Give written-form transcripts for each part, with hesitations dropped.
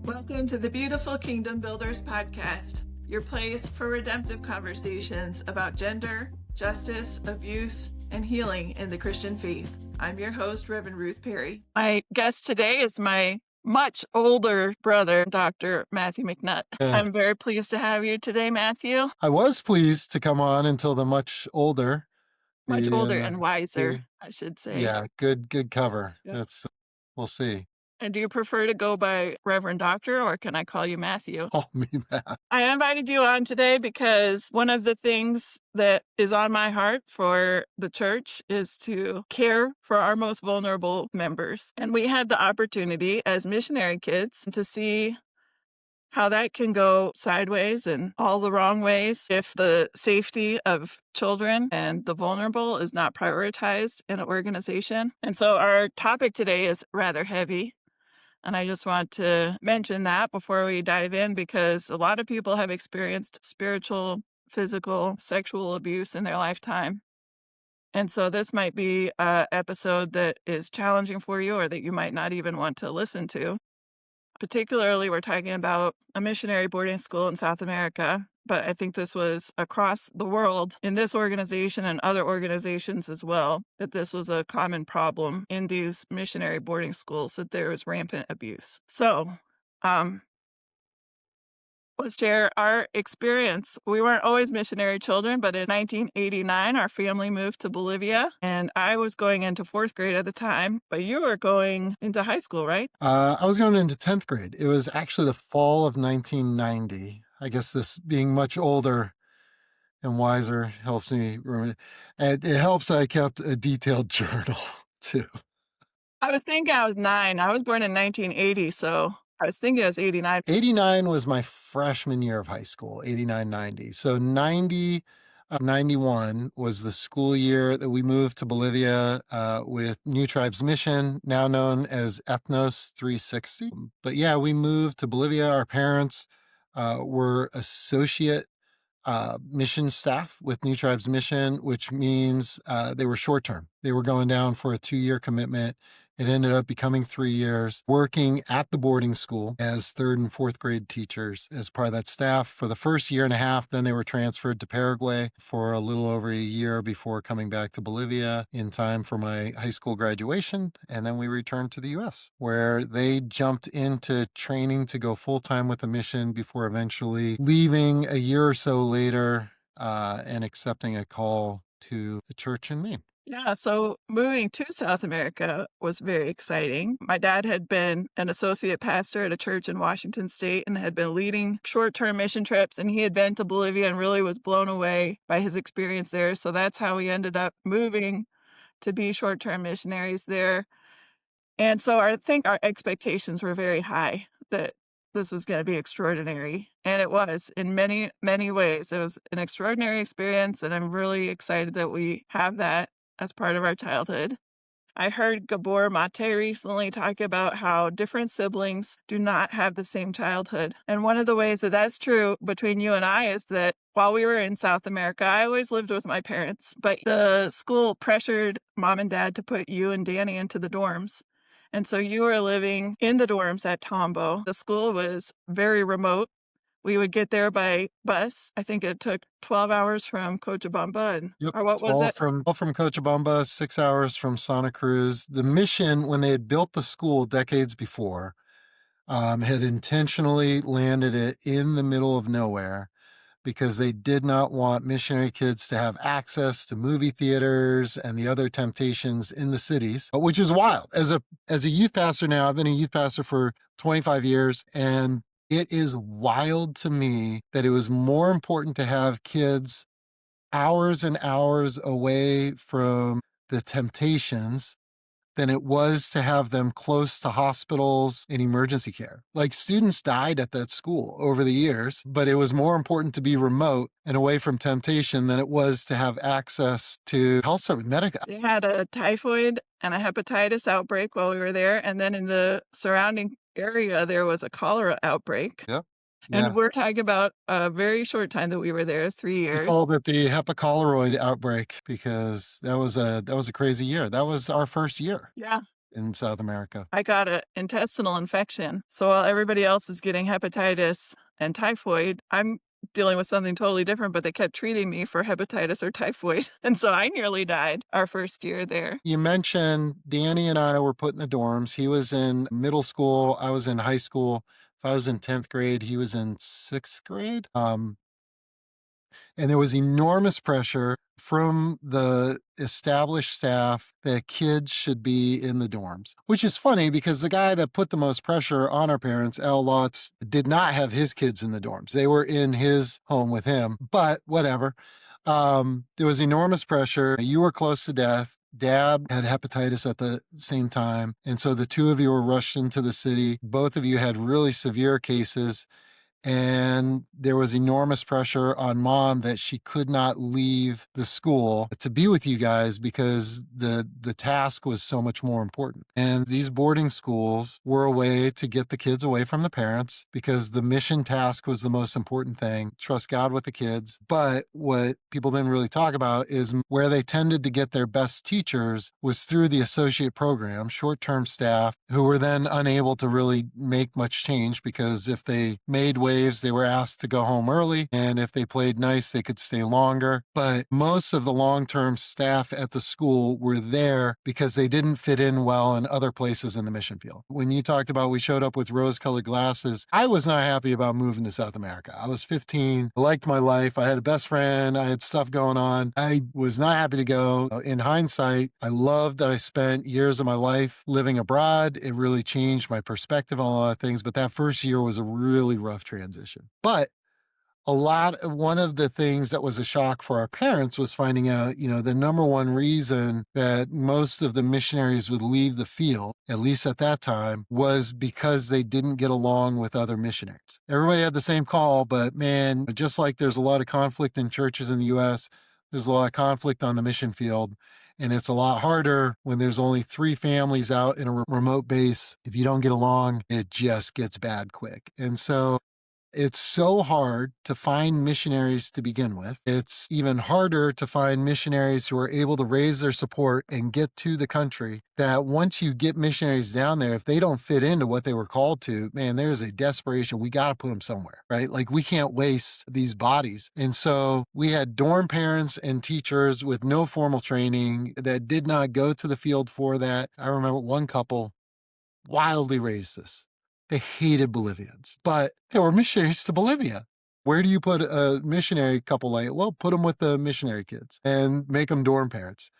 Welcome to the Beautiful Kingdom Builders podcast, your place for redemptive conversations about gender, justice, abuse, and healing in the Christian faith. I'm your host, Reverend Ruth Perry. My guest today is my much older brother, Dr. Matthew McNutt. I'm very pleased to have you today, Matthew. I was pleased to come on until the much older. Much older and wiser, I should say. Yeah, good cover. Yep. We'll see. And do you prefer to go by Reverend Doctor, or can I call you Matthew? Call me that. I invited you on today because one of the things that is on my heart for the church is to care for our most vulnerable members. And we had the opportunity as missionary kids to see how that can go sideways and all the wrong ways if the safety of children and the vulnerable is not prioritized in an organization. And so our topic today is rather heavy. And I just want to mention that before we dive in, because a lot of people have experienced spiritual, physical, sexual abuse in their lifetime. And so this might be an episode that is challenging for you or that you might not even want to listen to. Particularly, we're talking about a missionary boarding school in South America, but I think this was across the world in this organization and other organizations as well, that this was a common problem in these missionary boarding schools, that there was rampant abuse. So, let's share our experience. We weren't always missionary children, but in 1989, our family moved to Bolivia, and I was going into 4th grade at the time, but you were going into high school, right? I was going into 10th grade. It was actually the fall of 1990. I guess this being much older and wiser helps me remember. And it helps I kept a detailed journal, too. I was thinking I was 9. I was born in 1980, so I was thinking it was 89. 89 was my freshman year of high school, 89, 90. So 90, 91 was the school year that we moved to Bolivia with New Tribes Mission, now known as Ethnos360. But yeah, we moved to Bolivia. Our parents were associate mission staff with New Tribes Mission, which means they were short term. They were going down for a 2-year commitment. It ended up becoming 3 years, working at the boarding school as 3rd and 4th grade teachers as part of that staff for the first year and a half. Then they were transferred to Paraguay for a little over a year before coming back to Bolivia in time for my high school graduation. And then we returned to the U.S., where they jumped into training to go full-time with the mission before eventually leaving a year or so later and accepting a call to the church in Maine. Yeah, so moving to South America was very exciting. My dad had been an associate pastor at a church in Washington State and had been leading short-term mission trips, and he had been to Bolivia and really was blown away by his experience there. So that's how we ended up moving to be short-term missionaries there. And so I think our expectations were very high that this was going to be extraordinary. And it was in many, many ways. It was an extraordinary experience, and I'm really excited that we have that as part of our childhood. I heard Gabor Mate recently talk about how different siblings do not have the same childhood. And one of the ways that that's true between you and I is that while we were in South America, I always lived with my parents, but the school pressured mom and dad to put you and Danny into the dorms. And so you were living in the dorms at Tambo. The school was very remote. We would get there by bus. I think it took 12 hours from Cochabamba. Or what was it? From Cochabamba, 6 hours from Santa Cruz. The mission, when they had built the school decades before, had intentionally landed it in the middle of nowhere because they did not want missionary kids to have access to movie theaters and the other temptations in the cities, which is wild. As a youth pastor now, I've been a youth pastor for 25 years, and it is wild to me that it was more important to have kids hours and hours away from the temptations than it was to have them close to hospitals and emergency care. Like, students died at that school over the years, but it was more important to be remote and away from temptation than it was to have access to health service, medical. They had a typhoid and a hepatitis outbreak while we were there. And then in the surrounding area, there was a cholera outbreak. Yep. And we're talking about a very short time that we were there, 3 years. We called it the hepacholoroid outbreak because that was a crazy year. That was our first year. Yeah. in South America? I got an intestinal infection. So while everybody else is getting hepatitis and typhoid, I'm dealing with something totally different, but they kept treating me for hepatitis or typhoid. And so I nearly died our first year there. You mentioned Danny and I were put in the dorms. He was in middle school. I was in high school. If I was in 10th grade, he was in sixth grade. And there was enormous pressure from the established staff that kids should be in the dorms, which is funny because the guy that put the most pressure on our parents, Al Lotz, did not have his kids in the dorms. They were in his home with him, but whatever. There was enormous pressure. You were close to death. Dad had hepatitis at the same time. And so the two of you were rushed into the city. Both of you had really severe cases. And there was enormous pressure on mom that she could not leave the school to be with you guys because the task was so much more important. And these boarding schools were a way to get the kids away from the parents because the mission task was the most important thing. Trust God with the kids. But what people didn't really talk about is where they tended to get their best teachers was through the associate program, short-term staff, who were then unable to really make much change because if they made waves, they were asked to go home early. And if they played nice, they could stay longer. But most of the long-term staff at the school were there because they didn't fit in well in other places in the mission field. When you talked about we showed up with rose-colored glasses, I was not happy about moving to South America. I was 15. I liked my life. I had a best friend. I had stuff going on. I was not happy to go. In hindsight, I loved that I spent years of my life living abroad. It really changed my perspective on a lot of things. But that first year was a really rough transition. But one of the things that was a shock for our parents was finding out, the number one reason that most of the missionaries would leave the field, at least at that time, was because they didn't get along with other missionaries. Everybody had the same call, but man, just like there's a lot of conflict in churches in the US, there's a lot of conflict on the mission field. And it's a lot harder when there's only 3 families out in a remote base. If you don't get along, it just gets bad quick. And so it's so hard to find missionaries to begin with. It's even harder to find missionaries who are able to raise their support and get to the country, that once you get missionaries down there, if they don't fit into what they were called to, man, there's a desperation. We got to put them somewhere, right? Like we can't waste these bodies. And so we had dorm parents and teachers with no formal training that did not go to the field for that. I remember one couple, wildly racist. They hated Bolivians, but they were missionaries to Bolivia. Where do you put a missionary couple like? Well, put them with the missionary kids and make them dorm parents.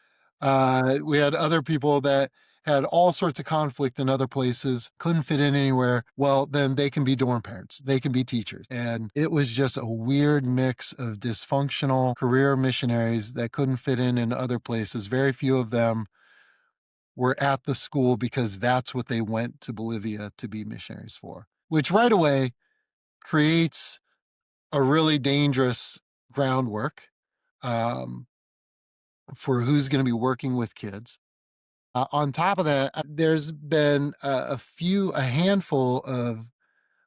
We had other people that had all sorts of conflict in other places, couldn't fit in anywhere. Well, then they can be dorm parents. They can be teachers. And it was just a weird mix of dysfunctional career missionaries that couldn't fit in other places. Very few of them were at the school because that's what they went to Bolivia to be missionaries for, which right away creates a really dangerous groundwork um, for who's going to be working with kids. On top of that, there's been a handful of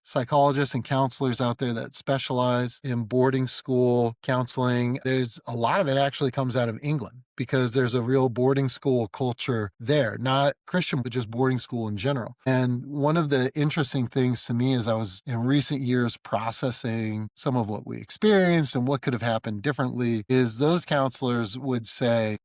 psychologists and counselors out there that specialize in boarding school counseling. There's a lot of it actually comes out of England because there's a real boarding school culture there, not Christian, but just boarding school in general. And one of the interesting things to me as I was in recent years processing some of what we experienced and what could have happened differently is those counselors would say,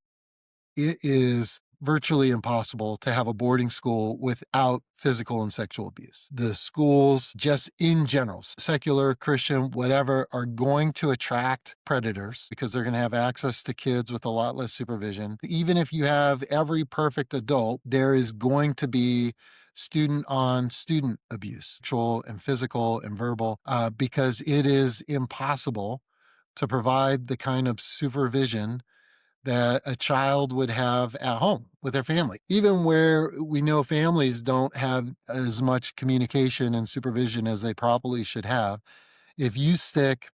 it is virtually impossible to have a boarding school without physical and sexual abuse. The schools, just in general, secular, Christian, whatever, are going to attract predators because they're going to have access to kids with a lot less supervision. Even if you have every perfect adult, there is going to be student on student abuse, sexual and physical and verbal, because it is impossible to provide the kind of supervision that a child would have at home with their family. Even where we know families don't have as much communication and supervision as they probably should have, if you stick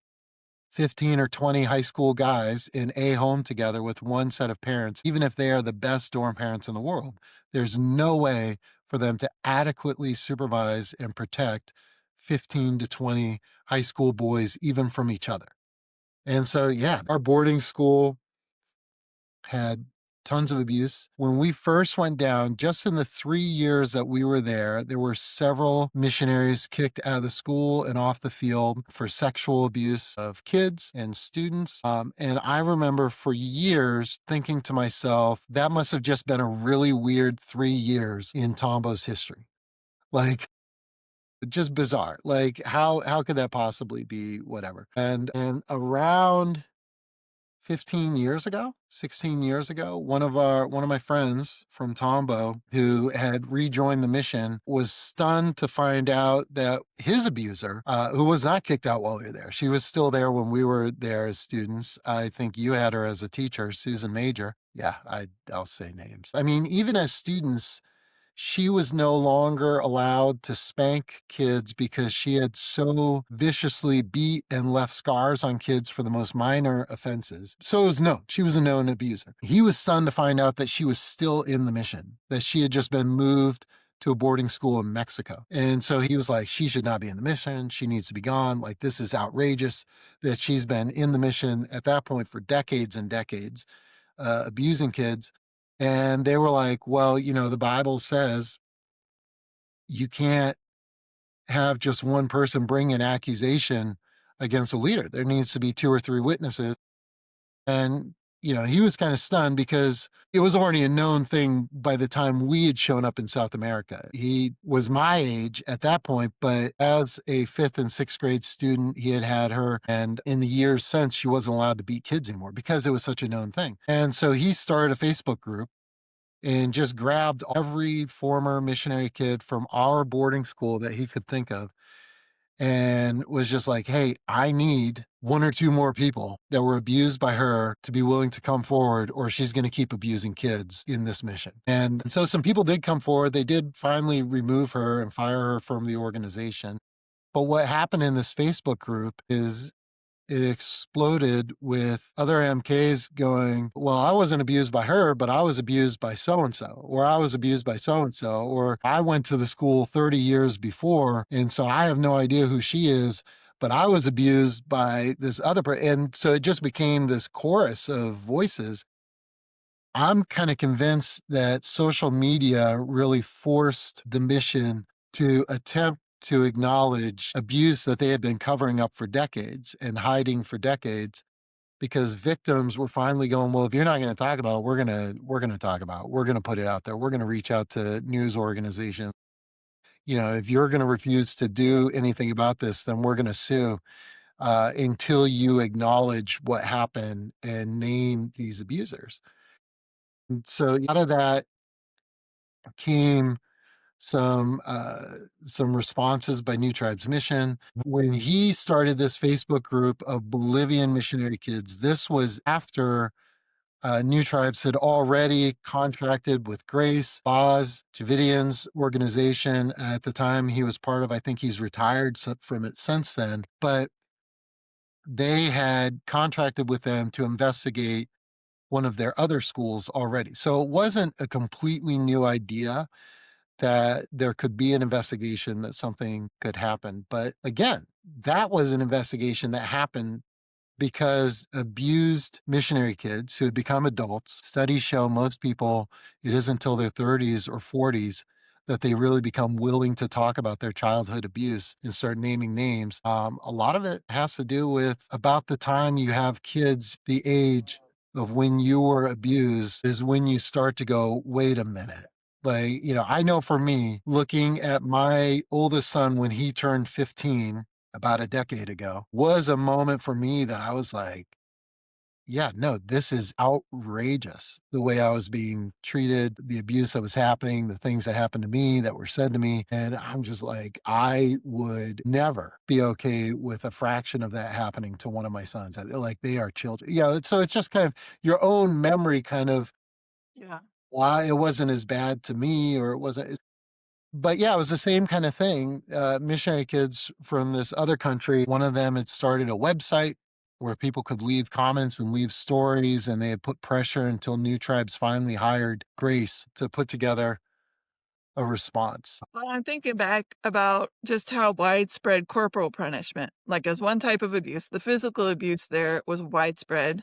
15 or 20 high school guys in a home together with one set of parents, even if they are the best dorm parents in the world, there's no way for them to adequately supervise and protect 15 to 20 high school boys, even from each other. And so, yeah, our boarding school had tons of abuse. When we first went down, just in the 3 years that we were there were several missionaries kicked out of the school and off the field for sexual abuse of kids and students. And I remember for years thinking to myself, that must have just been a really weird 3 years in Tambo's history. Like, just bizarre. Like, how could that possibly be whatever? And around 15 years ago, 16 years ago, one of my friends from Tambo who had rejoined the mission was stunned to find out that his abuser, who was not kicked out while we were there, she was still there when we were there as students. I think you had her as a teacher, Susan Major. Yeah, I'll say names. I mean, even as students, she was no longer allowed to spank kids because she had so viciously beat and left scars on kids for the most minor offenses. So it was known. She was a known abuser. He was stunned to find out that she was still in the mission, that she had just been moved to a boarding school in Mexico. And so he was like, she should not be in the mission. She needs to be gone. Like, this is outrageous that she's been in the mission at that point for decades and decades, abusing kids. And they were like, well, the Bible says you can't have just one person bring an accusation against a leader. There needs to be two or three witnesses. And, he was kind of stunned because it was already a known thing by the time we had shown up in South America. He was my age at that point, but as a fifth and sixth grade student, he had had her. And in the years since, she wasn't allowed to beat kids anymore because it was such a known thing. And so he started a Facebook group and just grabbed every former missionary kid from our boarding school that he could think of and was just like, hey, I need one or two more people that were abused by her to be willing to come forward, or she's going to keep abusing kids in this mission. And so some people did come forward. They did finally remove her and fire her from the organization. But what happened in this Facebook group is it exploded with other MKs going, well, I wasn't abused by her, but I was abused by so and so, or I was abused by so and so, or I went to the school 30 years before. And so I have no idea who she is, but I was abused by this other person. And so it just became this chorus of voices. I'm kind of convinced that social media really forced the mission to attempt to acknowledge abuse that they had been covering up for decades and hiding for decades, because victims were finally going, well, if you're not going to talk about it, we're going to talk about it. We're going to put it out there. We're going to reach out to news organizations. If you're going to refuse to do anything about this, then we're going to sue until you acknowledge what happened and name these abusers. And so out of that came some responses by New Tribes Mission. When he started this Facebook group of Bolivian missionary kids, this was after New Tribes had already contracted with Grace Boz Javidian's organization. At the time he was part of, I think he's retired from it since then, but they had contracted with them to investigate one of their other schools already. So it wasn't a completely new idea that there could be an investigation, that something could happen. But again, that was an investigation that happened because abused missionary kids who had become adults, studies show most people, it isn't until their 30s or 40s that they really become willing to talk about their childhood abuse and start naming names. A lot of it has to do with about the time you have kids, the age of when you were abused is when you start to go, wait a minute. Like, I know for me, looking at my oldest son when he turned 15, about a decade ago, was a moment for me that I was like, yeah, no, this is outrageous. The way I was being treated, the abuse that was happening, the things that happened to me that were said to me. And I'm just like, I would never be okay with a fraction of that happening to one of my sons. Like, they are children. So it's just kind of your own memory kind of Yeah. why it wasn't as bad to me, or it wasn't. But yeah, it was the same kind of thing. Missionary kids from this other country, one of them had started a website where people could leave comments and leave stories, and they had put pressure until New Tribes finally hired Grace to put together a response. Well, I'm thinking back about just how widespread corporal punishment, like as one type of abuse, the physical abuse there was widespread.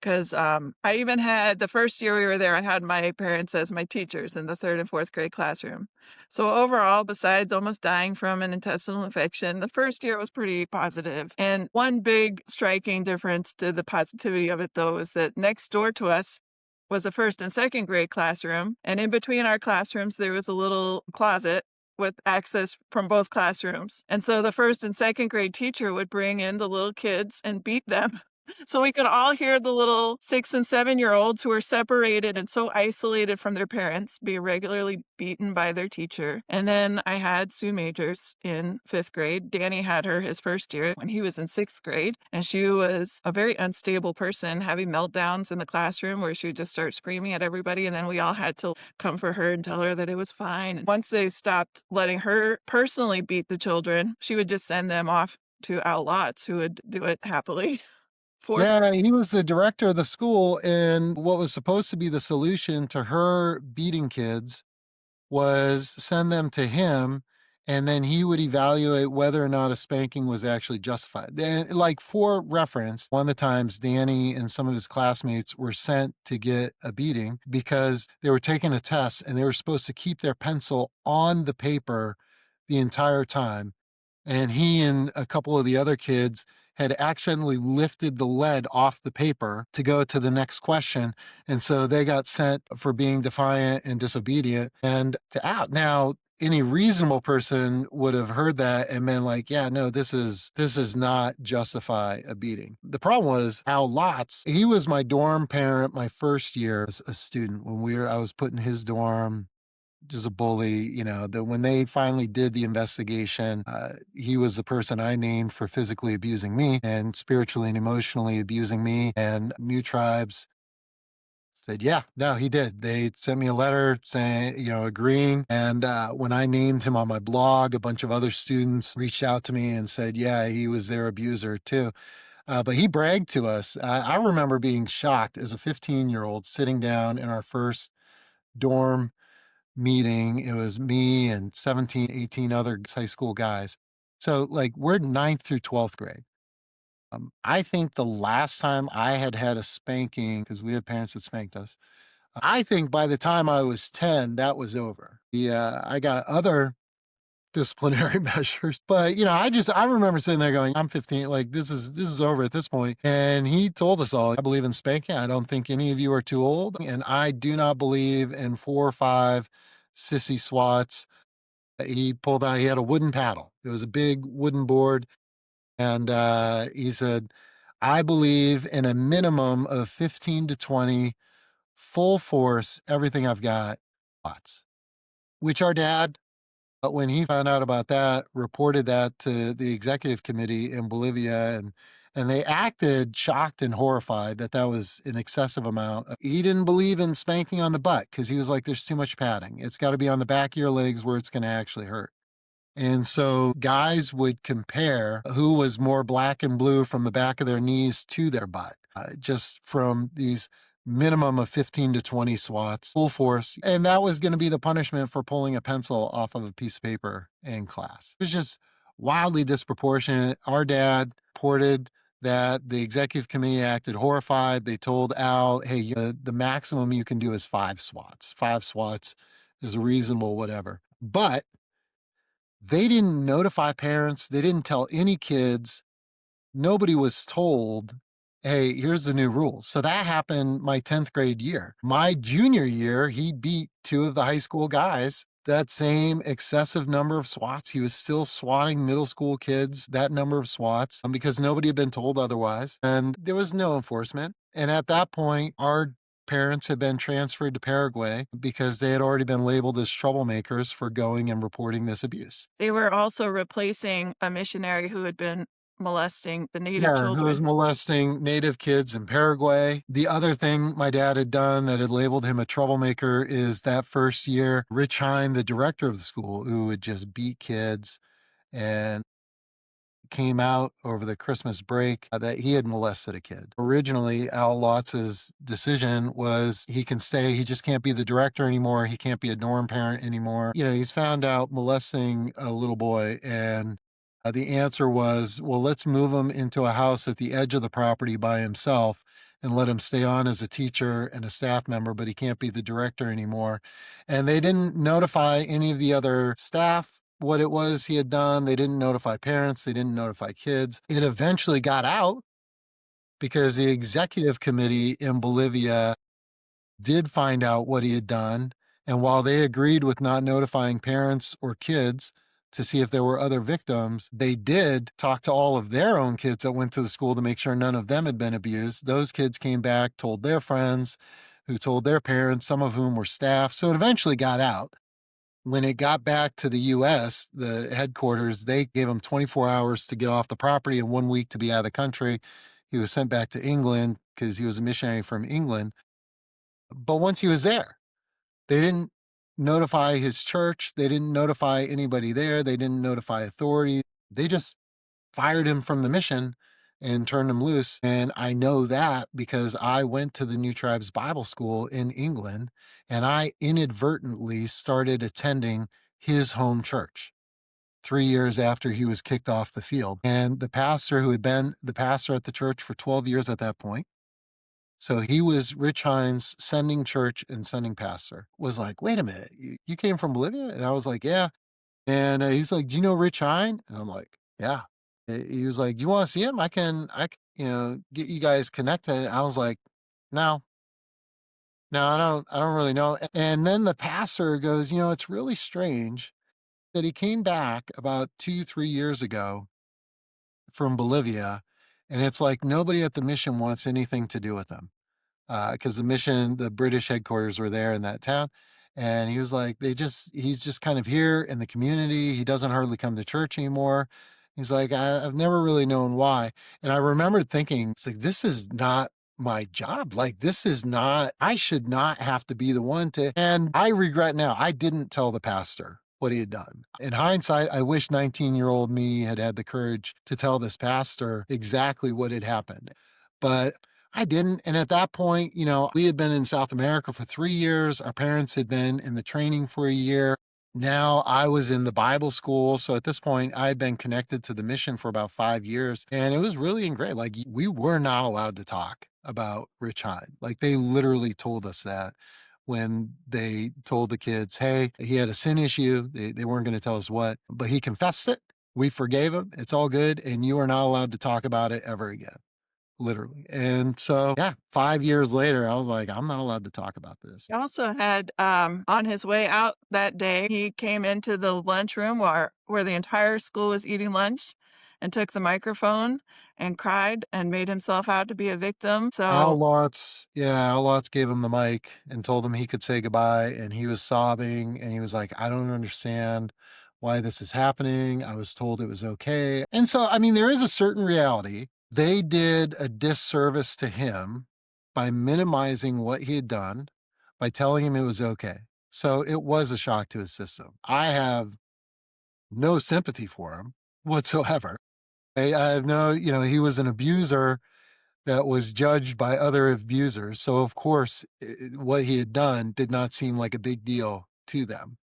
because I even had the first year we were there, I had my parents as my teachers in the 3rd and 4th grade classroom. So overall, besides almost dying from an intestinal infection, the first year was pretty positive. And one big striking difference to the positivity of it, though, is that next door to us was a 1st and 2nd grade classroom. And in between our classrooms, there was a little closet with access from both classrooms. And so the 1st and 2nd grade teacher would bring in the little kids and beat them. So we could all hear the little 6 and 7-year-olds who were separated and so isolated from their parents be regularly beaten by their teacher. And then I had Sue Majors in 5th grade. Danny had her his first year when he was in 6th grade. And she was a very unstable person, having meltdowns in the classroom where she would just start screaming at everybody. And then we all had to comfort her and tell her that it was fine. And once they stopped letting her personally beat the children, she would just send them off to outlaws who would do it happily. For Yeah, he was the director of the school, and what was supposed to be the solution to her beating kids was send them to him, and then he would evaluate whether or not a spanking was actually justified. And like for reference, one of the times Danny and some of his classmates were sent to get a beating because they were taking a test and they were supposed to keep their pencil on the paper the entire time. And he and a couple of the other kids had accidentally lifted the lead off the paper to go to the next question. And so they got sent for being defiant and disobedient and to out. Now, any reasonable person would have heard that and been like, yeah, no, this is not justify a beating. The problem was Al Lotz. He was my dorm parent my first year as a student when I was put in his dorm, just a bully, that when they finally did the investigation, he was the person I named for physically abusing me and spiritually and emotionally abusing me. And New Tribes said, yeah, no, he did. They sent me a letter saying, agreeing. And when I named him on my blog, a bunch of other students reached out to me and said, yeah, he was their abuser too. But he bragged to us. I remember being shocked as a 15-year-old sitting down in our first dorm meeting. It was me and 17, 18 other high school guys. So like we're 9th through 12th grade. I think the last time I had a spanking, because we had parents that spanked us, I think by the time I was 10, that was over. I got other disciplinary measures, but I remember sitting there going, I'm 15, like this is over at this point. And he told us all, I believe in spanking. I don't think any of you are too old. And I do not believe in 4 or 5 sissy swats. He pulled out, he had a wooden paddle. It was a big wooden board. And he said, I believe in a minimum of 15 to 20 full force, everything I've got, swats, which our dad, but when he found out about that, reported that to the executive committee in Bolivia, and they acted shocked and horrified that that was an excessive amount. He didn't believe in spanking on the butt because he was like, there's too much padding. It's got to be on the back of your legs where it's going to actually hurt. And so guys would compare who was more black and blue from the back of their knees to their butt, just from these minimum of 15 to 20 swats, full force. And that was going to be the punishment for pulling a pencil off of a piece of paper in class. It was just wildly disproportionate. Our dad reported that the executive committee acted horrified. They told Al, hey, the maximum you can do is 5 swats. 5 swats is reasonable, whatever. But they didn't notify parents. They didn't tell any kids. Nobody was told, hey, here's the new rules. So that happened my 10th grade year. My junior year, he beat 2 of the high school guys. That same excessive number of swats. He was still swatting middle school kids, that number of swats, because nobody had been told otherwise. And there was no enforcement. And at that point, our parents had been transferred to Paraguay because they had already been labeled as troublemakers for going and reporting this abuse. They were also replacing a missionary who had been molesting the native Yeah, who was children. molesting native kids in Paraguay. The other thing my dad had done that had labeled him a troublemaker is that first year, Rich Hine, the director of the school, who would just beat kids and came out over the Christmas break that he had molested a kid. Originally, Al Lotz's decision was he can stay. He just can't be the director anymore. He can't be a dorm parent anymore. He's found out molesting a little boy, and the answer was, well, let's move him into a house at the edge of the property by himself, and let him stay on as a teacher and a staff member, but he can't be the director anymore. And they didn't notify any of the other staff what it was he had done. They didn't notify parents. They didn't notify kids. It eventually got out because the executive committee in Bolivia did find out what he had done. And while they agreed with not notifying parents or kids to see if there were other victims, they did talk to all of their own kids that went to the school to make sure none of them had been abused. Those kids came back, told their friends, who told their parents, some of whom were staff. So it eventually got out. When it got back to the US, the headquarters, they gave him 24 hours to get off the property and 1 week to be out of the country. He was sent back to England because he was a missionary from England. But once he was there, they didn't notify his church. They didn't notify anybody there. They didn't notify authorities. They just fired him from the mission and turned him loose. And I know that because I went to the New Tribes Bible School in England and I inadvertently started attending his home church 3 years after he was kicked off the field. And the pastor, who had been the pastor at the church for 12 years at that point, so he was Rich Hines' sending church and sending pastor, was like, wait a minute, you came from Bolivia? And I was like, yeah. And he's like, do you know Rich Hine? And I'm like, yeah. He was like, do you want to see him? I can, get you guys connected. And I was like, no, no, I don't really know. And then the pastor goes, it's really strange that he came back about 2, 3 years ago from Bolivia. And it's like nobody at the mission wants anything to do with him. Because the British headquarters were there in that town. And he was like, he's just kind of here in the community. He doesn't hardly come to church anymore. He's like, I've never really known why. And I remembered thinking, it's like, this is not my job. Like, I should not have to be the one to. And I regret now, I didn't tell the pastor what he had done. In hindsight, I wish 19-year-old me had had the courage to tell this pastor exactly what had happened. But I didn't. And at that point, we had been in South America for 3 years. Our parents had been in the training for a year. Now I was in the Bible school. So at this point, I had been connected to the mission for about 5 years. And it was really great. Like, we were not allowed to talk about Rich Hyde. Like, they literally told us that when they told the kids, hey, he had a sin issue. They weren't going to tell us what, but he confessed it. We forgave him. It's all good. And you are not allowed to talk about it ever again. Literally. And so, yeah, 5 years later, I was like, I'm not allowed to talk about this. He also had, on his way out that day, he came into the lunchroom where the entire school was eating lunch and took the microphone and cried and made himself out to be a victim. Al So Lotz, yeah, Al Lotz gave him the mic and told him he could say goodbye. And he was sobbing and he was like, I don't understand why this is happening. I was told it was okay. And so, I mean, there is a certain reality. They did a disservice to him by minimizing what he had done, by telling him it was okay. So it was a shock to his system. I have no sympathy for him whatsoever. I have no, he was an abuser that was judged by other abusers. So, of course, what he had done did not seem like a big deal to them.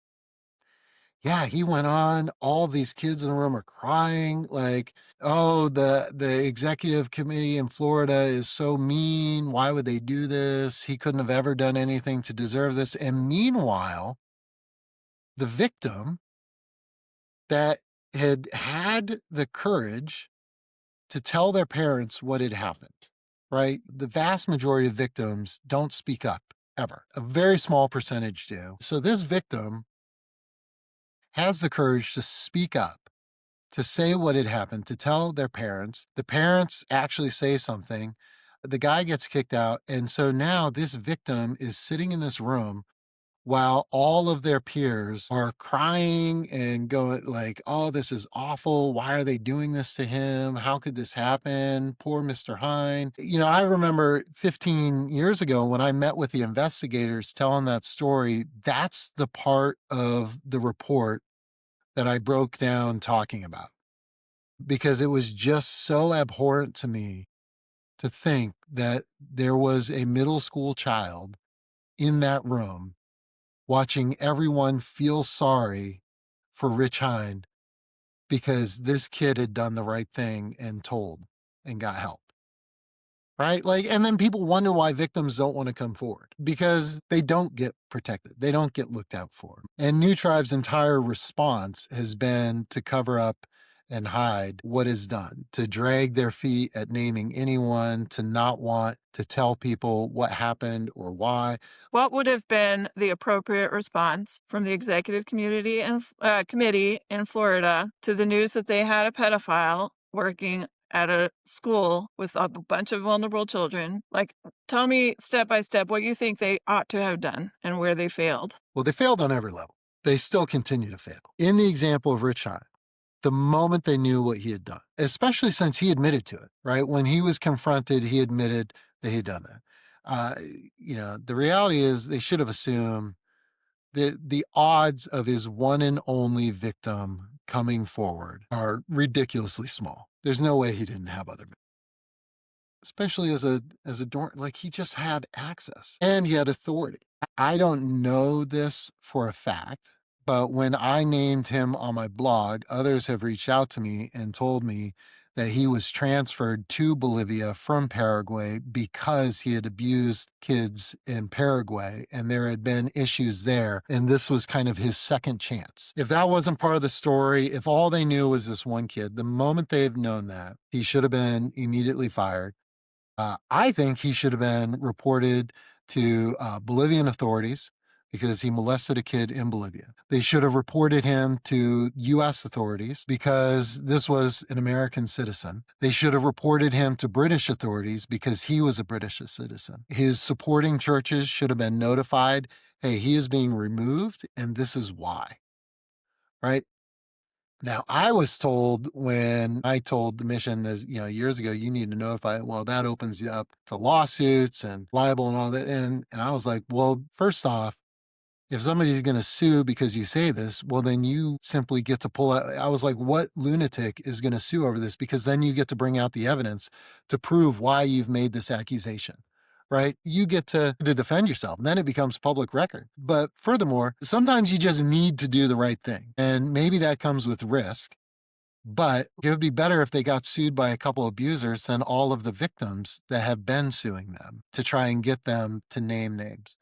Yeah, he went on. All these kids in the room are crying, like, oh, the executive committee in Florida is so mean. Why would they do this? He couldn't have ever done anything to deserve this. And meanwhile, the victim that had the courage to tell their parents what had happened, right? The vast majority of victims don't speak up ever. A very small percentage do. So this victim has the courage to speak up, to say what had happened, to tell their parents. The parents actually say something. The guy gets kicked out. And so now this victim is sitting in this room while all of their peers are crying and going like, oh, this is awful. Why are they doing this to him? How could this happen? Poor Mr. Hine. I remember 15 years ago when I met with the investigators telling that story, that's the part of the report that I broke down talking about, because it was just so abhorrent to me to think that there was a middle school child in that room watching everyone feel sorry for Rich Hine because this kid had done the right thing and told and got help. right? Like, and then people wonder why victims don't want to come forward because they don't get protected. They don't get looked out for. And New Tribe's entire response has been to cover up and hide what is done, to drag their feet at naming anyone, to not want to tell people what happened or why. What would have been the appropriate response from the executive community and committee in Florida to the news that they had a pedophile working at a school with a bunch of vulnerable children? Like, tell me step by step what you think they ought to have done and where they failed. Well, they failed on every level. They still continue to fail. In the example of Rich Hine, the moment they knew what he had done, especially since he admitted to it, right? When he was confronted, he admitted that he had done that. Uh, the reality is they should have assumed that the odds of his one and only victim coming forward are ridiculously small. There's no way he didn't have other victims, especially as a dorm, like he just had access and he had authority. I don't know this for a fact, but when I named him on my blog, others have reached out to me and told me that he was transferred to Bolivia from Paraguay because he had abused kids in Paraguay and there had been issues there. And this was kind of his second chance. If that wasn't part of the story, if all they knew was this one kid, the moment they've known that, he should have been immediately fired. I think he should have been reported to Bolivian authorities because he molested a kid in Bolivia. They should have reported him to U.S. authorities because this was an American citizen. They should have reported him to British authorities because he was a British citizen. His supporting churches should have been notified, hey, he is being removed and this is why, right? Now, I was told when I told the mission years ago, you need to notify, well, that opens you up to lawsuits and libel and all that. And I was like, well, first off, if somebody's going to sue because you say this, well, then you simply get to pull out. I was like, what lunatic is going to sue over this? Because then you get to bring out the evidence to prove why you've made this accusation, right? You get to defend yourself and then it becomes public record. But furthermore, sometimes you just need to do the right thing. And maybe that comes with risk. But it would be better if they got sued by a couple abusers than all of the victims that have been suing them to try and get them to name names.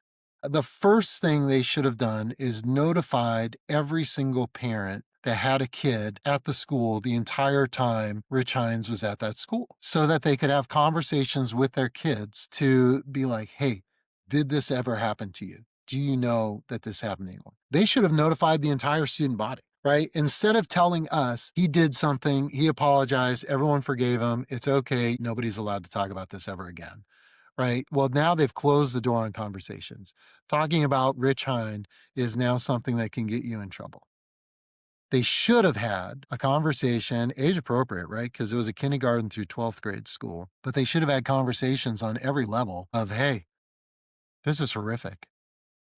The first thing they should have done is notified every single parent that had a kid at the school the entire time Rich Hines was at that school so that they could have conversations with their kids to be like, hey, did this ever happen to you? Do you know that this happened to anyone? They should have notified the entire student body, right? Instead of telling us he did something, he apologized, everyone forgave him, it's okay, nobody's allowed to talk about this ever again. Right. Well, now they've closed the door on conversations. Talking about Rich Hine is now something that can get you in trouble. They should have had a conversation, age appropriate, right? Because it was a kindergarten through 12th grade school, but they should have had conversations on every level of, hey, this is horrific.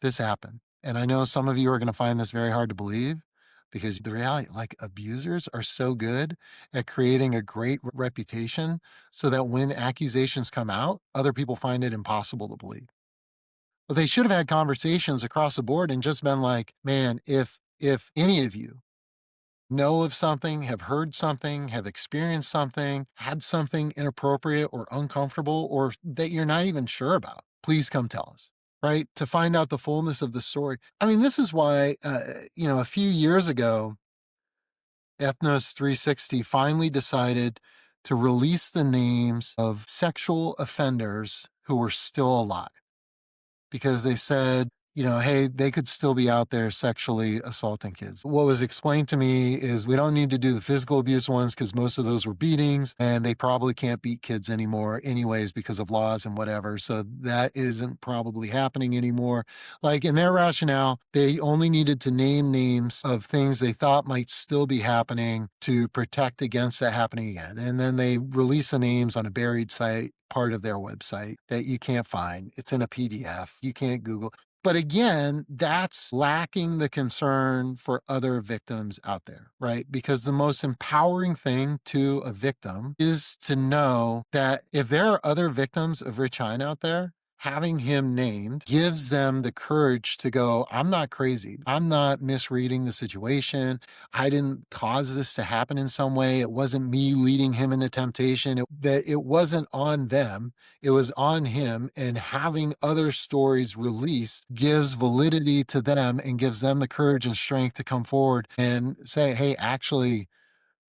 This happened. And I know some of you are going to find this very hard to believe because the reality, like abusers are so good at creating a great reputation so that when accusations come out, other people find it impossible to believe. But they should have had conversations across the board and just been like, man, if any of you know of something, have heard something, have experienced something, had something inappropriate or uncomfortable, or that you're not even sure about, please come tell us, right? To find out the fullness of the story. I mean, this is why, a few years ago, Ethnos360 finally decided to release the names of sexual offenders who were still alive because they said, hey, they could still be out there sexually assaulting kids. What was explained to me is we don't need to do the physical abuse ones because most of those were beatings and they probably can't beat kids anymore anyways because of laws and whatever. So that isn't probably happening anymore. Like in their rationale, they only needed to name names of things they thought might still be happening to protect against that happening again. And then they release the names on a buried site, part of their website that you can't find. It's in a PDF. You can't Google. But again, that's lacking the concern for other victims out there, right? Because the most empowering thing to a victim is to know that if there are other victims of Rich Hine out there, having him named gives them the courage to go, I'm not crazy. I'm not misreading the situation. I didn't cause this to happen in some way. It wasn't me leading him into temptation. That it wasn't on them. It was on him. And having other stories released gives validity to them and gives them the courage and strength to come forward and say, hey, actually,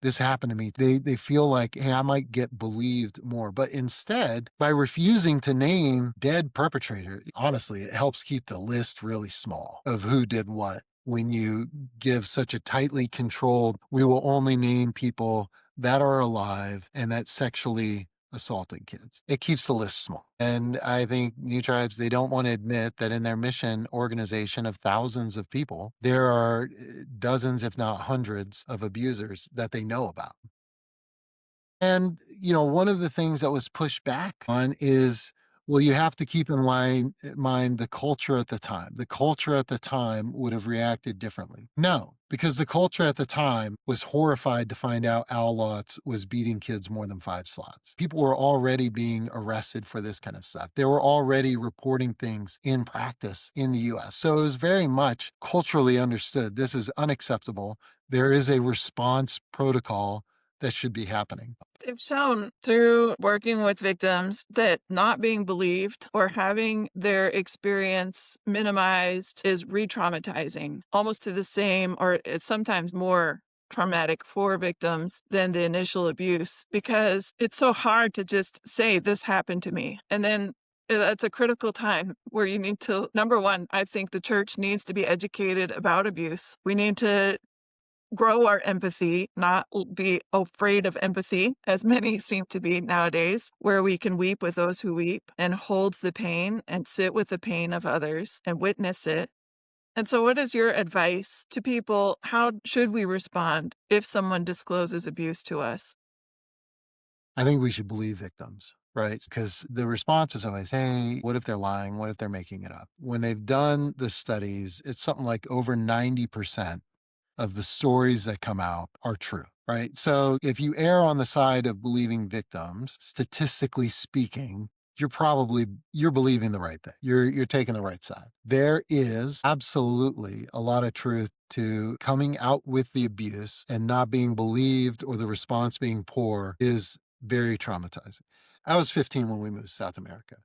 this happened to me. They feel like, hey, I might get believed more. But instead, by refusing to name dead perpetrator, honestly, it helps keep the list really small of who did what. When you give such a tightly controlled, we will only name people that are alive and that sexually assaulted kids. It keeps the list small. And I think new tribes, they don't want to admit that in their mission organization of thousands of people, there are dozens, if not hundreds, of abusers that they know about. And, one of the things that was pushed back on is, well, you have to keep in mind the culture at the time. The culture at the time would have reacted differently. No, because the culture at the time was horrified to find out Al Lutz was beating kids more than 5 slots. People were already being arrested for this kind of stuff. They were already reporting things in practice in the US. So it was very much culturally understood. This is unacceptable. There is a response protocol that should be happening. They've shown through working with victims that not being believed or having their experience minimized is re-traumatizing, almost to the same, or it's sometimes more traumatic for victims than the initial abuse, because it's so hard to just say, this happened to me. And then that's a critical time where you need to, number one, I think the church needs to be educated about abuse. We need to grow our empathy, not be afraid of empathy, as many seem to be nowadays, where we can weep with those who weep and hold the pain and sit with the pain of others and witness it. And so, what is your advice to people? How should we respond if someone discloses abuse to us? I think we should believe victims, right? Because the response is always, hey, what if they're lying? What if they're making it up? When they've done the studies, it's something like over 90% of the stories that come out are true, right? So if you err on the side of believing victims, statistically speaking, you're believing the right thing. You're taking the right side. There is absolutely a lot of truth to coming out with the abuse and not being believed or the response being poor is very traumatizing. I was 15 when we moved to South America.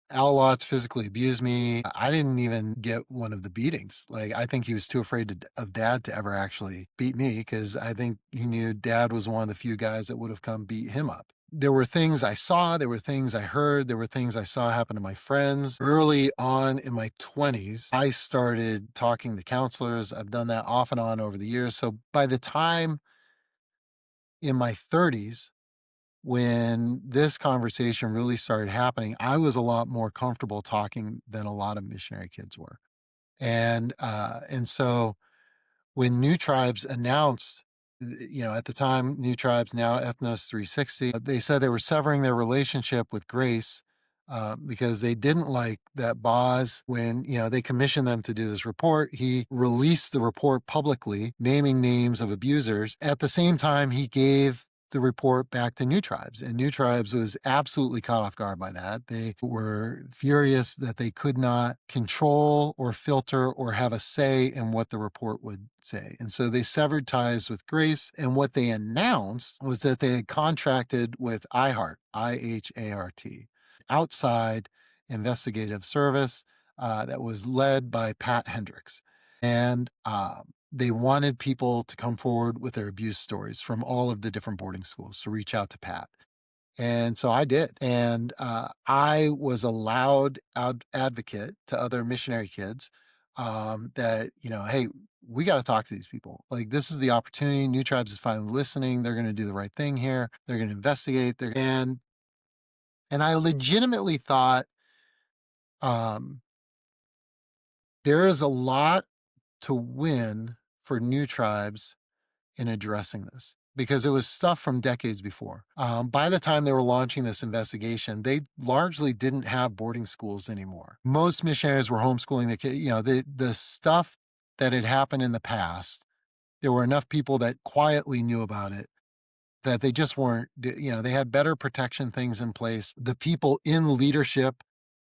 Al Lutz physically abused me. I didn't even get one of the beatings. Like, I think he was too afraid of dad to ever actually beat me because I think he knew dad was one of the few guys that would have come beat him up. There were things I saw, there were things I heard, there were things I saw happen to my friends. Early on in my 20s, I started talking to counselors. I've done that off and on over the years. So by the time in my 30s, when this conversation really started happening, I was a lot more comfortable talking than a lot of missionary kids were. And so when New Tribes announced, at the time, New Tribes, now Ethnos360, they said they were severing their relationship with Grace because they didn't like that Boz, when, they commissioned them to do this report, he released the report publicly, naming names of abusers. At the same time, he gave the report back to New Tribes. And New Tribes was absolutely caught off guard by that. They were furious that they could not control or filter or have a say in what the report would say. And so they severed ties with Grace. And what they announced was that they had contracted with IHART, IHART, outside investigative service that was led by Pat Hendricks. And they wanted people to come forward with their abuse stories from all of the different boarding schools to reach out to Pat. And so I did. And I was a loud advocate to other missionary kids that, hey, we got to talk to these people. Like, this is the opportunity. New Tribes is finally listening. They're going to do the right thing here. They're going to investigate. And I legitimately thought um, there is a lot to win for New Tribes in addressing this because it was stuff from decades before. By the time they were launching this investigation, they largely didn't have boarding schools anymore. Most missionaries were homeschooling their kids. The stuff that had happened in the past, there were enough people that quietly knew about it that they just weren't, they had better protection things in place. The people in leadership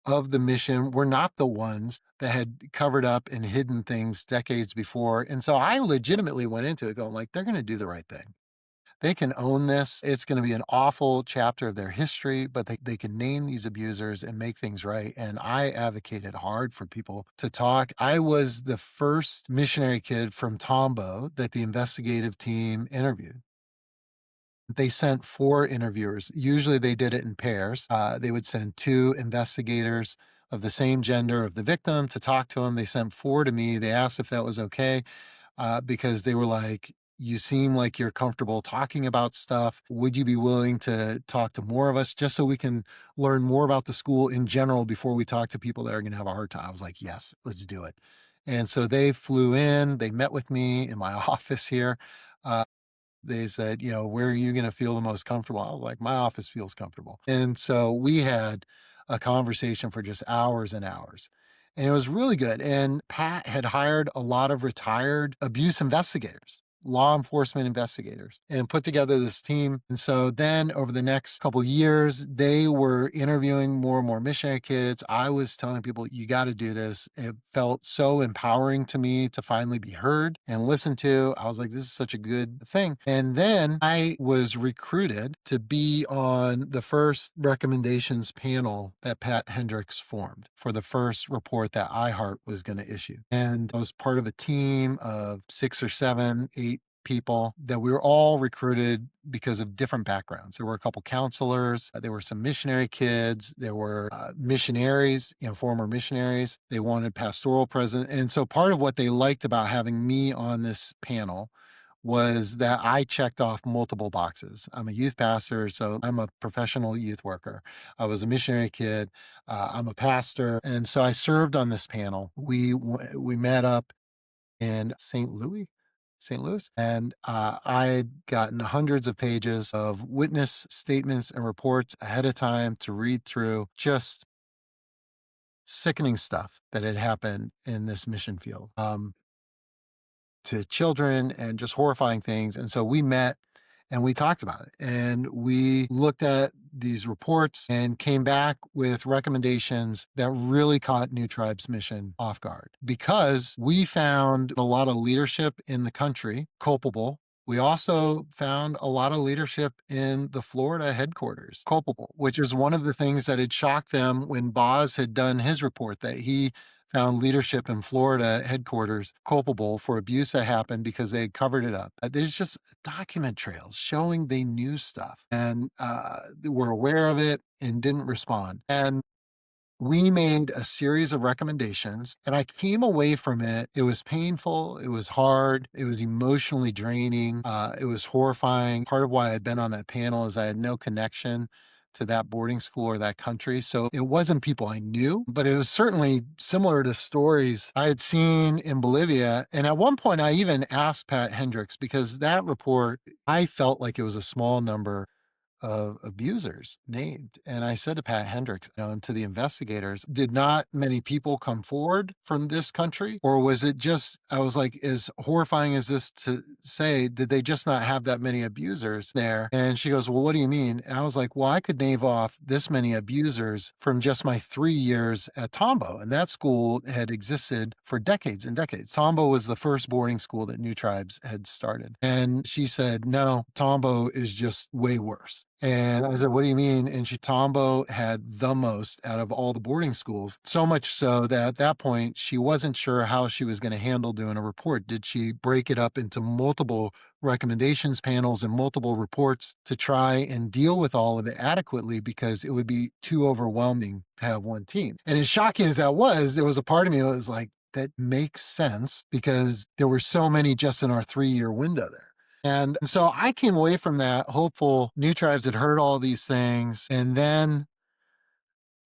of the mission were not the ones that had covered up and hidden things decades before. And so I legitimately went into it going like, they're going to do the right thing. They can own this. It's going to be an awful chapter of their history, but they can name these abusers and make things right. And I advocated hard for people to talk. I was the first missionary kid from Tambo that the investigative team interviewed. They sent 4 interviewers. Usually they did it in pairs. They would send 2 investigators of the same gender of the victim to talk to him. They sent 4 to me. They asked if that was okay because they were like, you seem like you're comfortable talking about stuff. Would you be willing to talk to more of us just so we can learn more about the school in general before we talk to people that are going to have a hard time? I was like, yes, let's do it. And so they flew in, they met with me in my office here. Uh, they said, where are you going to feel the most comfortable? I was like, my office feels comfortable. And so we had a conversation for just hours and hours. And it was really good. And Pat had hired a lot of retired abuse investigators, law enforcement investigators, and put together this team. And so then over the next couple of years, they were interviewing more and more missionary kids. I was telling people, you got to do this. It felt so empowering to me to finally be heard and listened to. I was like, this is such a good thing. And then I was recruited to be on the first recommendations panel that Pat Hendricks formed for the first report that IHART was going to issue. And I was part of a team of 6 or 7, 8 people that we were all recruited because of different backgrounds. There were a couple counselors, there were some missionary kids, there were missionaries, former missionaries. They wanted pastoral presence. And so part of what they liked about having me on this panel was that I checked off multiple boxes. I'm a youth pastor, so I'm a professional youth worker. I was a missionary kid. I'm a pastor, and so I served on this panel. We met up in St. Louis, and I had gotten hundreds of pages of witness statements and reports ahead of time to read through, just sickening stuff that had happened in this mission field. To children and just horrifying things. And so we met and we talked about it and we looked at these reports and came back with recommendations that really caught New Tribes Mission off guard because we found a lot of leadership in the country culpable. We also found a lot of leadership in the Florida headquarters culpable, which is one of the things that had shocked them when Boz had done his report, that he found leadership in Florida headquarters culpable for abuse that happened because they had covered it up. There's just document trails showing they knew stuff and were aware of it and didn't respond. And we made a series of recommendations and I came away from it. It was painful. It was hard. It was emotionally draining. It was horrifying. Part of why I'd been on that panel is I had no connection to that boarding school or that country. So it wasn't people I knew, but it was certainly similar to stories I had seen in Bolivia. And at one point, I even asked Pat Hendricks, because that report, I felt like it was a small number of abusers named. And I said to Pat Hendricks, and to the investigators, did not many people come forward from this country? Or was it just, I was like, as horrifying as this to say, did they just not have that many abusers there? And she goes, well, what do you mean? And I was like, well, I could name off this many abusers from just my 3 years at Tambo. And that school had existed for decades and decades. Tambo was the first boarding school that New Tribes had started. And she said, no, Tambo is just way worse. And I said, what do you mean? And Tambo had the most out of all the boarding schools, so much so that at that point, she wasn't sure how she was going to handle doing a report. Did she break it up into multiple recommendations panels and multiple reports to try and deal with all of it adequately, because it would be too overwhelming to have one team? And as shocking as that was, there was a part of me that was like, that makes sense because there were so many just in our 3-year window there. And so I came away from that hopeful. New Tribes had heard all these things. And then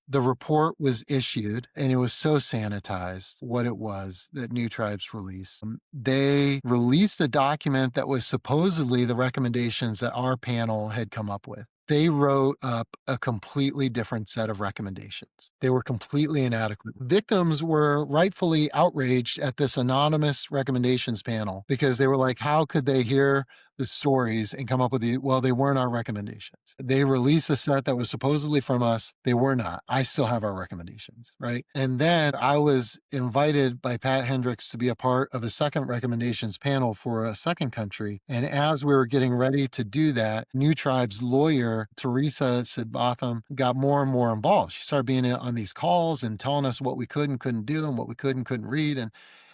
the report was issued and it was so sanitized what it was that New Tribes released. They released a document that was supposedly the recommendations that our panel had come up with. They wrote up a completely different set of recommendations. They were completely inadequate. Victims were rightfully outraged at this anonymous recommendations panel because they were like, how could they hear the stories and come up with well, they weren't our recommendations. They released a set that was supposedly from us. They were not. I still have our recommendations, right? And then I was invited by Pat Hendricks to be a part of a second recommendations panel for a second country. And as we were getting ready to do that, New Tribe's lawyer, Teresa Sidbotham, got more and more involved. She started being on these calls and telling us what we could and couldn't do and what we could and couldn't read.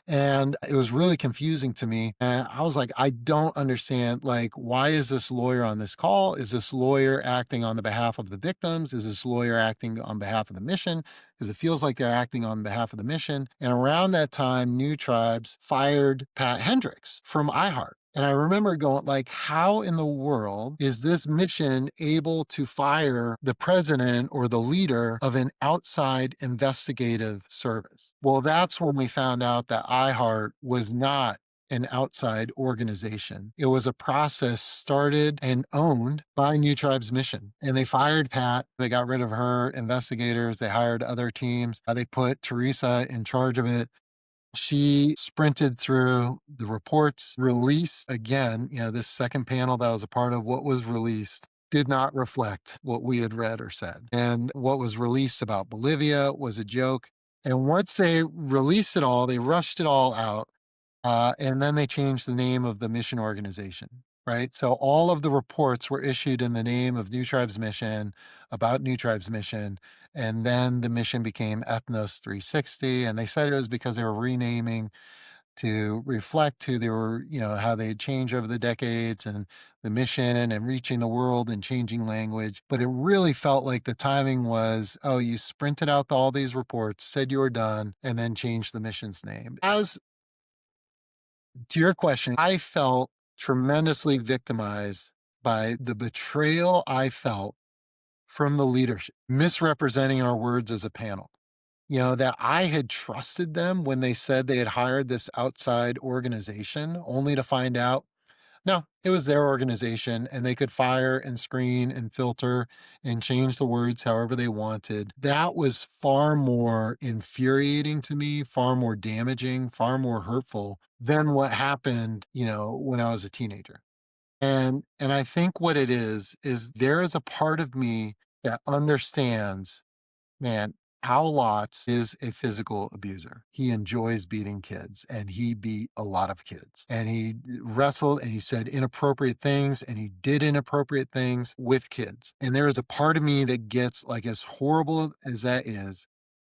And it was really confusing to me. And I was like, I don't understand. Like, why is this lawyer on this call? Is this lawyer acting on the behalf of the victims? Is this lawyer acting on behalf of the mission? Because it feels like they're acting on behalf of the mission. And around that time, New Tribes fired Pat Hendricks from IHART. And I remember going like, how in the world is this mission able to fire the president or the leader of an outside investigative service? Well, that's when we found out that iHeart was not an outside organization. It was a process started and owned by New Tribes Mission. And they fired Pat. They got rid of her investigators. They hired other teams. They put Teresa in charge of it. She sprinted through the reports, released again, this second panel that I was a part of, what was released did not reflect what we had read or said. And what was released about Bolivia was a joke. And once they released it all, they rushed it all out. And then they changed the name of the mission organization, right? So all of the reports were issued in the name of New Tribes Mission, about New Tribes Mission. And then the mission became Ethnos360. And they said it was because they were renaming to reflect who they were, how they had changed over the decades and the mission and reaching the world and changing language. But it really felt like the timing was, oh, you sprinted out all these reports, said you were done, and then changed the mission's name. As to your question, I felt tremendously victimized by the betrayal I felt from the leadership, misrepresenting our words as a panel. That I had trusted them when they said they had hired this outside organization, only to find out, no, it was their organization and they could fire and screen and filter and change the words however they wanted. That was far more infuriating to me, far more damaging, far more hurtful than what happened, when I was a teenager. And I think what it is there is a part of me that understands, man, Al Lotz is a physical abuser. He enjoys beating kids and he beat a lot of kids. And he wrestled and he said inappropriate things and he did inappropriate things with kids. And there is a part of me that gets, like, as horrible as that is,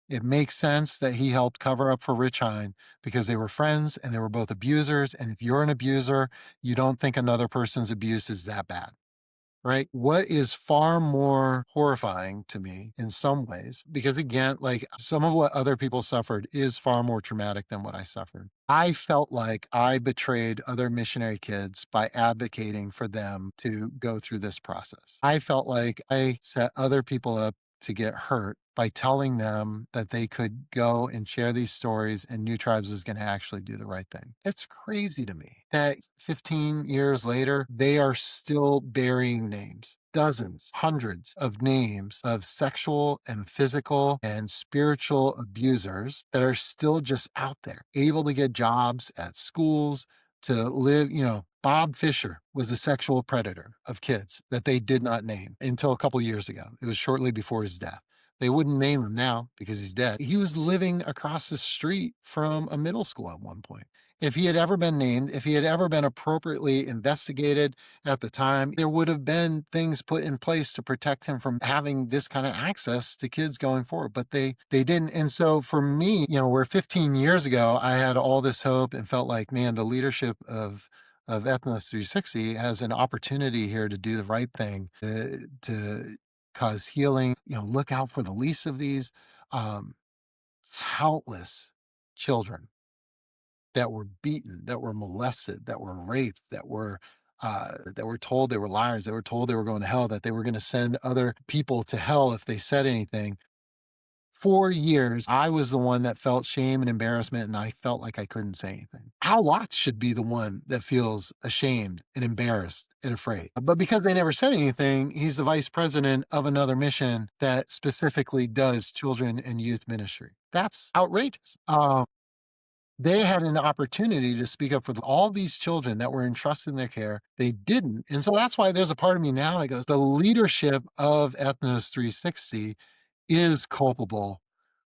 it makes sense that he helped cover up for Rich Hine because they were friends and they were both abusers. And if you're an abuser, you don't think another person's abuse is that bad. Right? What is far more horrifying to me in some ways, because again, like, some of what other people suffered is far more traumatic than what I suffered. I felt like I betrayed other missionary kids by advocating for them to go through this process. I felt like I set other people up to get hurt by telling them that they could go and share these stories and New Tribes was going to actually do the right thing. It's crazy to me that 15 years later, they are still burying names. Dozens, hundreds of names of sexual and physical and spiritual abusers that are still just out there, able to get jobs at schools, to live. Bob Fisher was a sexual predator of kids that they did not name until a couple years ago. It was shortly before his death. They wouldn't name him now because he's dead. He was living across the street from a middle school at one point. If he had ever been named, if he had ever been appropriately investigated at the time, there would have been things put in place to protect him from having this kind of access to kids going forward, but they didn't. And so for me, where 15 years ago, I had all this hope and felt like, man, the leadership of Ethnos360 has an opportunity here to do the right thing, to cause healing. Look out for the least of these. Um, Countless children that were beaten, that were molested, that were raped, that were told they were liars, that were told they were going to hell, that they were going to send other people to hell if they said anything. For years, I was the one that felt shame and embarrassment, and I felt like I couldn't say anything. Al Watts should be the one that feels ashamed and embarrassed and afraid. But because they never said anything, he's the vice president of another mission that specifically does children and youth ministry. That's outrageous. They had an opportunity to speak up for all these children that were entrusted in their care. They didn't. And so that's why there's a part of me now that goes, the leadership of Ethnos 360 is culpable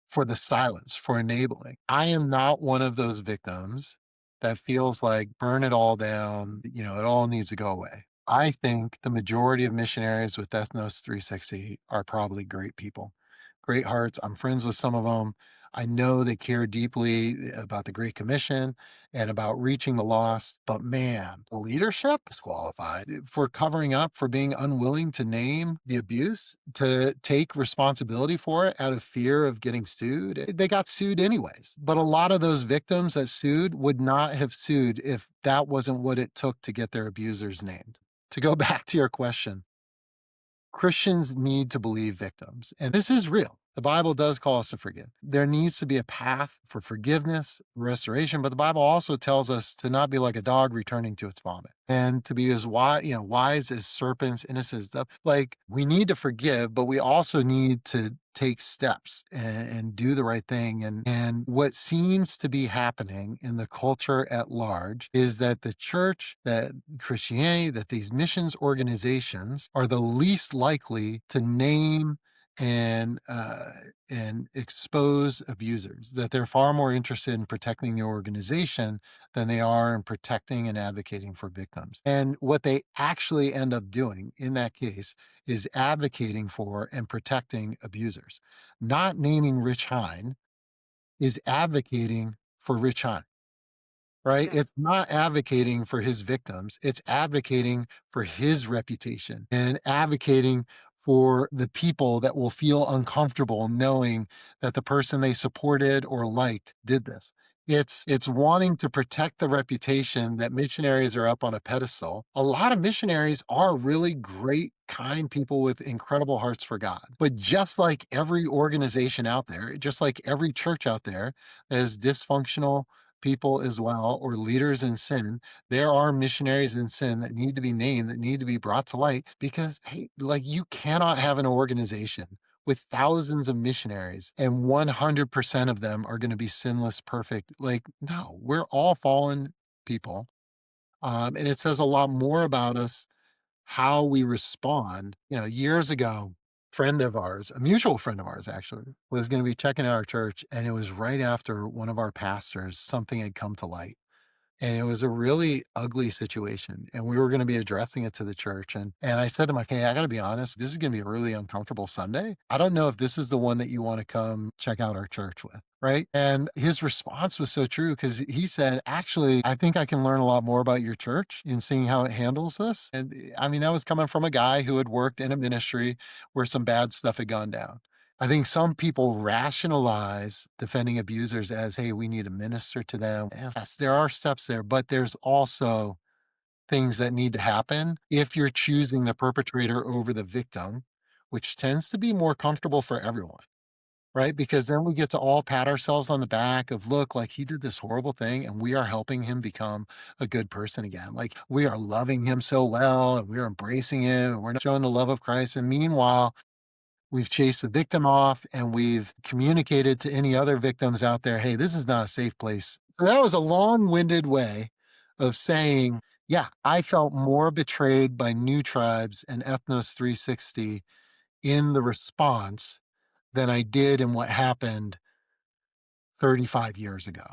for the silence, for enabling. I am not one of those victims that feels like burn it all down, it all needs to go away. I think the majority of missionaries with Ethnos 360 are probably great people, great hearts. I'm friends with some of them. I know they care deeply about the Great Commission and about reaching the lost. But man, the leadership is qualified for covering up, for being unwilling to name the abuse, to take responsibility for it out of fear of getting sued. They got sued anyways. But a lot of those victims that sued would not have sued if that wasn't what it took to get their abusers named. To go back to your question, Christians need to believe victims, and this is real. The Bible does call us to forgive. There needs to be a path for forgiveness, restoration, but the Bible also tells us to not be like a dog returning to its vomit and to be as wise as serpents, innocent as doves. Like, we need to forgive, but we also need to take steps and do the right thing. And what seems to be happening in the culture at large is that the church, that Christianity, that these missions organizations are the least likely to name and expose abusers, that they're far more interested in protecting the organization than they are in protecting and advocating for victims. And what they actually end up doing in that case is advocating for and protecting abusers. Not naming Rich Hine is advocating for Rich Hine, right? Yes. It's not advocating for his victims, it's advocating for his reputation and advocating for the people that will feel uncomfortable knowing that the person they supported or liked did this. It's wanting to protect the reputation that missionaries are up on a pedestal. A lot of missionaries are really great, kind people with incredible hearts for God. But just like every organization out there, just like every church out there that is dysfunctional people as well, or leaders in sin, there are missionaries in sin that need to be named, that need to be brought to light because, hey, like, you cannot have an organization with thousands of missionaries and 100% of them are going to be sinless, perfect. Like, no, we're all fallen people. And it says a lot more about us how we respond. Years ago, friend of ours, a mutual friend of ours actually, was going to be checking out our church. And it was right after one of our pastors, something had come to light. And it was a really ugly situation. And we were going to be addressing it to the church. And I said to him, like, hey, I got to be honest, this is going to be a really uncomfortable Sunday. I don't know if this is the one that you want to come check out our church with. Right. And his response was so true because he said, actually, I think I can learn a lot more about your church in seeing how it handles this. And I mean, that was coming from a guy who had worked in a ministry where some bad stuff had gone down. I think some people rationalize defending abusers as, hey, we need to minister to them. Yes, there are steps there, but there's also things that need to happen if you're choosing the perpetrator over the victim, which tends to be more comfortable for everyone, right? Because then we get to all pat ourselves on the back of, look, like, he did this horrible thing and we are helping him become a good person again. Like, we are loving him so well and we're embracing him and we're not showing the love of Christ. And meanwhile, we've chased the victim off and we've communicated to any other victims out there, hey, this is not a safe place. So that was a long winded way of saying, yeah, I felt more betrayed by New Tribes and Ethnos 360 in the response than I did in what happened 35 years ago.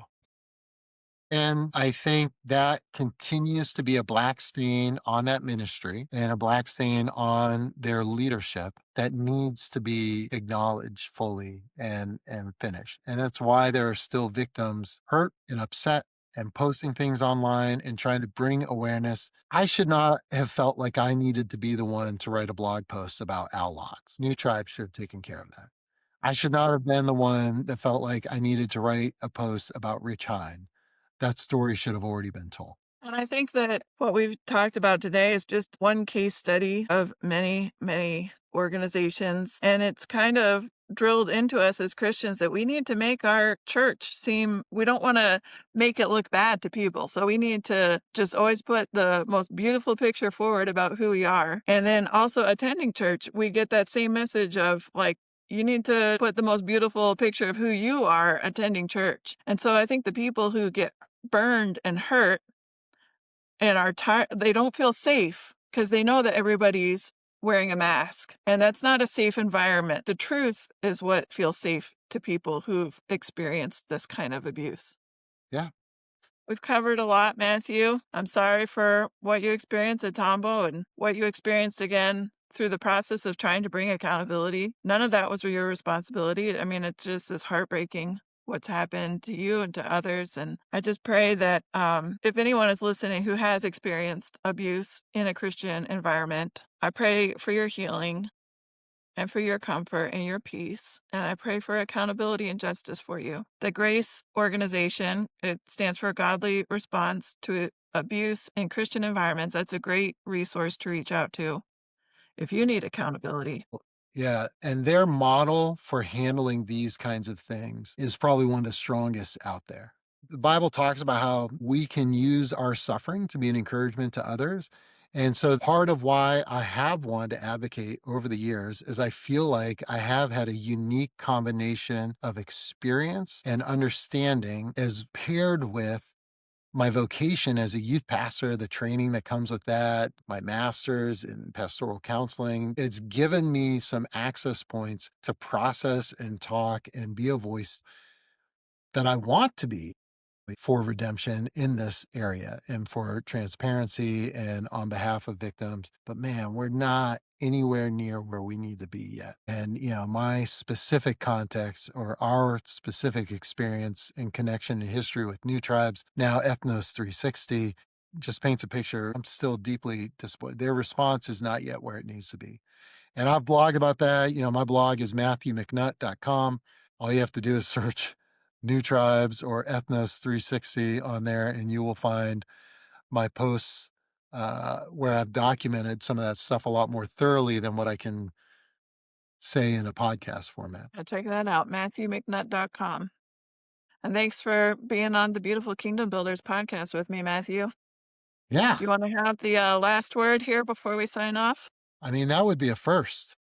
And I think that continues to be a black stain on that ministry and a black stain on their leadership that needs to be acknowledged fully and finished. And that's why there are still victims hurt and upset and posting things online and trying to bring awareness. I should not have felt like I needed to be the one to write a blog post about Al Locks. New Tribe should have taken care of that. I should not have been the one that felt like I needed to write a post about Rich Hine. That story should have already been told. And I think that what we've talked about today is just one case study of many, many organizations. And it's kind of drilled into us as Christians that we need to make our church seem, we don't want to make it look bad to people. So we need to just always put the most beautiful picture forward about who we are. And then also attending church, we get that same message of, like, You need to put the most beautiful picture of who you are attending church. And so I think the people who get burned and hurt and are tired, they don't feel safe because they know that everybody's wearing a mask, and that's not a safe environment. The truth is what feels safe to people who've experienced this kind of abuse. Yeah. We've covered a lot, Matthew. I'm sorry for what you experienced at Tambo and what you experienced again through the process of trying to bring accountability. None of that was your responsibility. I mean, it just is heartbreaking what's happened to you and to others. And I just pray that if anyone is listening who has experienced abuse in a Christian environment, I pray for your healing and for your comfort and your peace. And I pray for accountability and justice for you. The Grace organization, it stands for Godly Response to Abuse in Christian Environments. That's a great resource to reach out to if you need accountability. Yeah, and their model for handling these kinds of things is probably one of the strongest out there. The Bible talks about how we can use our suffering to be an encouragement to others. And so part of why I have wanted to advocate over the years is I feel like I have had a unique combination of experience and understanding as paired with my vocation as a youth pastor, the training that comes with that, my master's in pastoral counseling, it's given me some access points to process and talk and be a voice that I want to be for redemption in this area and for transparency and on behalf of victims. But man, we're not anywhere near where we need to be yet. And, my specific context or our specific experience and connection and history with New Tribes, now Ethnos360, just paints a picture. I'm still deeply disappointed. Their response is not yet where it needs to be. And I've blogged about that. My blog is MatthewMcNutt.com. All you have to do is search New Tribes or Ethnos360 on there, and you will find my posts where I've documented some of that stuff a lot more thoroughly than what I can say in a podcast format. Check that out, MatthewMcNutt.com. And thanks for being on the Beautiful Kingdom Builders podcast with me, Matthew. Yeah. Do you want to have the last word here before we sign off? I mean, that would be a first.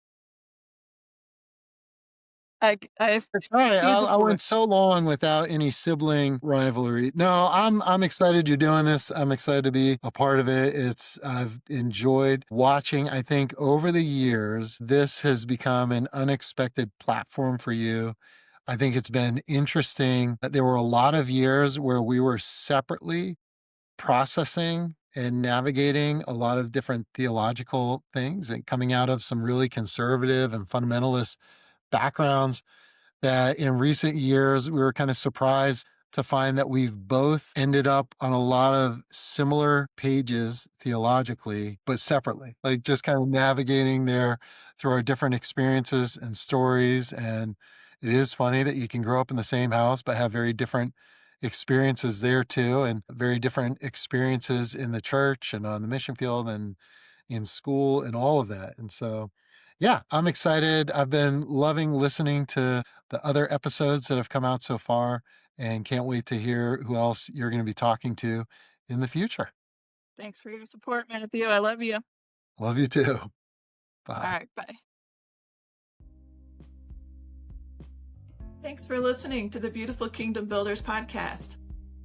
I Sorry, see the I point. went so long without any sibling rivalry. No, I'm excited you're doing this. I'm excited to be a part of it. I've enjoyed watching. I think over the years, this has become an unexpected platform for you. I think it's been interesting. There were a lot of years where we were separately processing and navigating a lot of different theological things and coming out of some really conservative and fundamentalist backgrounds that in recent years, we were kind of surprised to find that we've both ended up on a lot of similar pages theologically, but separately, like just kind of navigating there through our different experiences and stories. And it is funny that you can grow up in the same house, but have very different experiences there too, and very different experiences in the church and on the mission field and in school and all of that. And so, yeah, I'm excited. I've been loving listening to the other episodes that have come out so far and can't wait to hear who else you're going to be talking to in the future. Thanks for your support, Matthew. I love you. Love you too. All Bye. right, bye. Thanks for listening to the Beautiful Kingdom Builders podcast.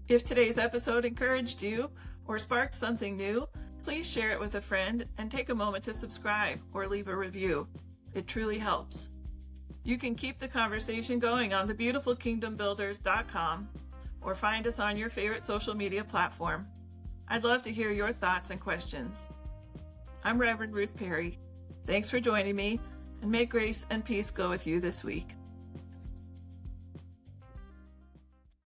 If today's episode encouraged you or sparked something new, please share it with a friend and take a moment to subscribe or leave a review. It truly helps. You can keep the conversation going on thebeautifulkingdombuilders.com or find us on your favorite social media platform. I'd love to hear your thoughts and questions. I'm Reverend Ruth Perry. Thanks for joining me, and may grace and peace go with you this week.